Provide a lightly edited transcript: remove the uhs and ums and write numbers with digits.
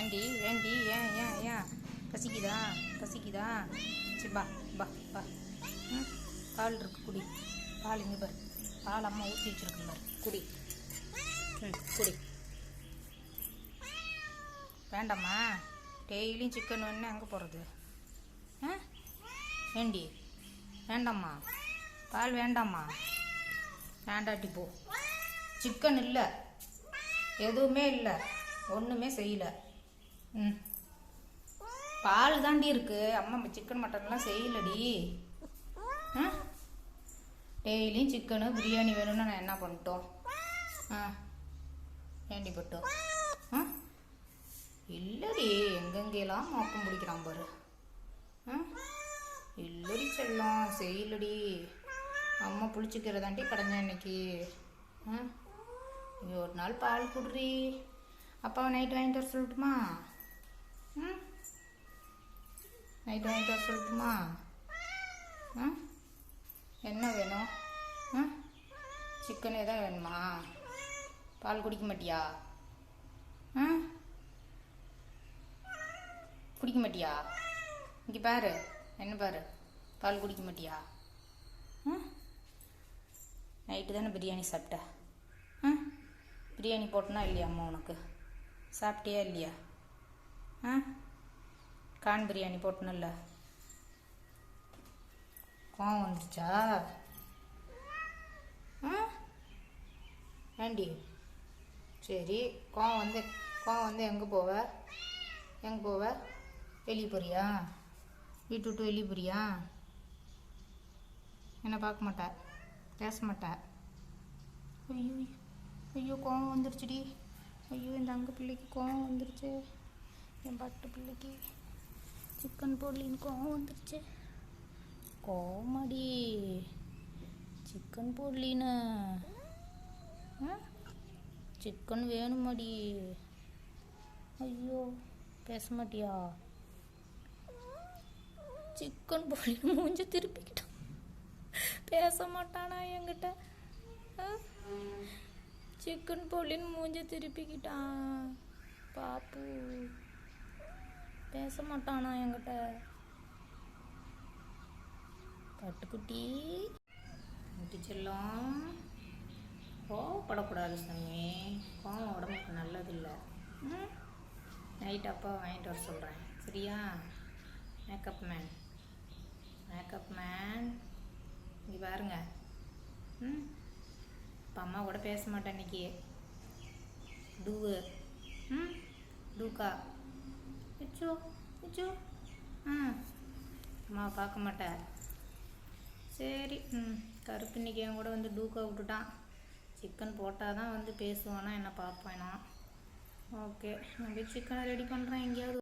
ஏண்டி ஏண்டி ஏன் ஏன் ஏன் பசிக்குதா பசிக்குதா சரி பா பா பா ம் பால் இருக்கு குடி. பால் இங்கே பாரு, பால் அம்மா ஊற்றி வச்சுருக்கு பாரு, குடி. ம் குடி. வேண்டாம்மா, டெய்லியும் சிக்கன் வேணுன்னா எங்கே போகிறது? ஆ ஏண்டி வேண்டாம்மா, பால் வேண்டாம்மா, வேண்டாட்டி போ. சிக்கன் இல்லை, எதுவுமே இல்லை, ஒன்றுமே செய்யலை. ம் பால் தாண்டி இருக்கு, அம்மா சிக்கன் மட்டன்லாம் செய்யலடி. ஆ டெய்லியும் சிக்கனு பிரியாணி வேணும்னா நான் என்ன பண்ணிட்டோம்? ஆ ஏண்டி பட்டோம்? ஆ இல்லடி, எங்கெங்கெல்லாம் மோப்பம் பிடிக்கிறான் பாரு. ஆ இல்லடி செல்லம், செய்யலடி. அம்மா புளிச்சிக்கிறதாண்டி கடைஞ்சேன் இன்னைக்கு. ஆ இங்கே ஒரு நாள் பால் குடுறி, அப்பாவை நைட்டு வாங்கிட்டு வர சொல்லட்டுமா? ம் நைட்டு வாங்கிட்டு வர சொல்லட்டுமா? ஆ என்ன வேணும்? ஆ சிக்கனே தான் வேணுமா? பால் குடிக்க மாட்டியா? ஆ குடிக்க மாட்டியா? இங்கே பாரு, என்ன பாரு, பால் குடிக்க மாட்டியா? ஆ நைட்டு தானே பிரியாணி சாப்பிட்ட. ஆ பிரியாணி போட்டனா இல்லையா அம்மா உனக்கு? சாப்பிட்டியா இல்லையா? ஆ கான் பிரியாணி போட்டனல்ல, கோவம் வந்துருச்சா? ஆ ஏண்டி சரி, கோவம் வந்து எங்கே போவ? எங்கே போவ? வெளியே போறியா? வீட்டு விட்டு வெளியே போறியா? என்ன பார்க்க மாட்டா, பேச மாட்டா? ஐயோ ஐயோ, கோவம் வந்துருச்சுடி. ஐயோ, இந்த அங்கே பிள்ளைக்கு கோவம் வந்துருச்சு. என் பட்டு பிள்ளைக்கு சிக்கன் போடலின்னு கோவம் வந்துருச்சு. கோவமாடி, சிக்கன் போடலின்னு. சிக்கன் வேணுமாடி? ஐயோ, பேச மாட்டியா? சிக்கன் போடலின்னு மூஞ்ச திருப்பிக்கிட்டான், பேச மாட்டானா என்கிட்ட? சிக்கன் போடலின்னு மூஞ்ச திருப்பிக்கிட்டான் பாப்பு, பேச மாட்டானா என்கிட்ட? பட்டுக்குட்டி குட்டி செல்லம், கோவப்படக்கூடாது சாமி, கோவம் உடம்புக்கு நல்லதில்லை. நைட் அப்பா வாங்கிட்டு வர சொல்கிறேன், சரியா? மேக்கப் மேன் இங்கே பாருங்க. இப்போ அம்மா கூட பேச மாட்டேன் இன்னைக்கு. டூக்கா இச்சோ இச்சோ. அம்மாவை பார்க்க மாட்டேன், சரி. கருப்பு இன்னைக்கு என் கூட வந்து டூக்கா விட்டுட்டான். சிக்கன் போட்டால் தான் வந்து பேசுவானா, என்ன பார்ப்பேனா? ஓகே, நான் போய் சிக்கனை ரெடி பண்ணுறேன் எங்கேயாவது.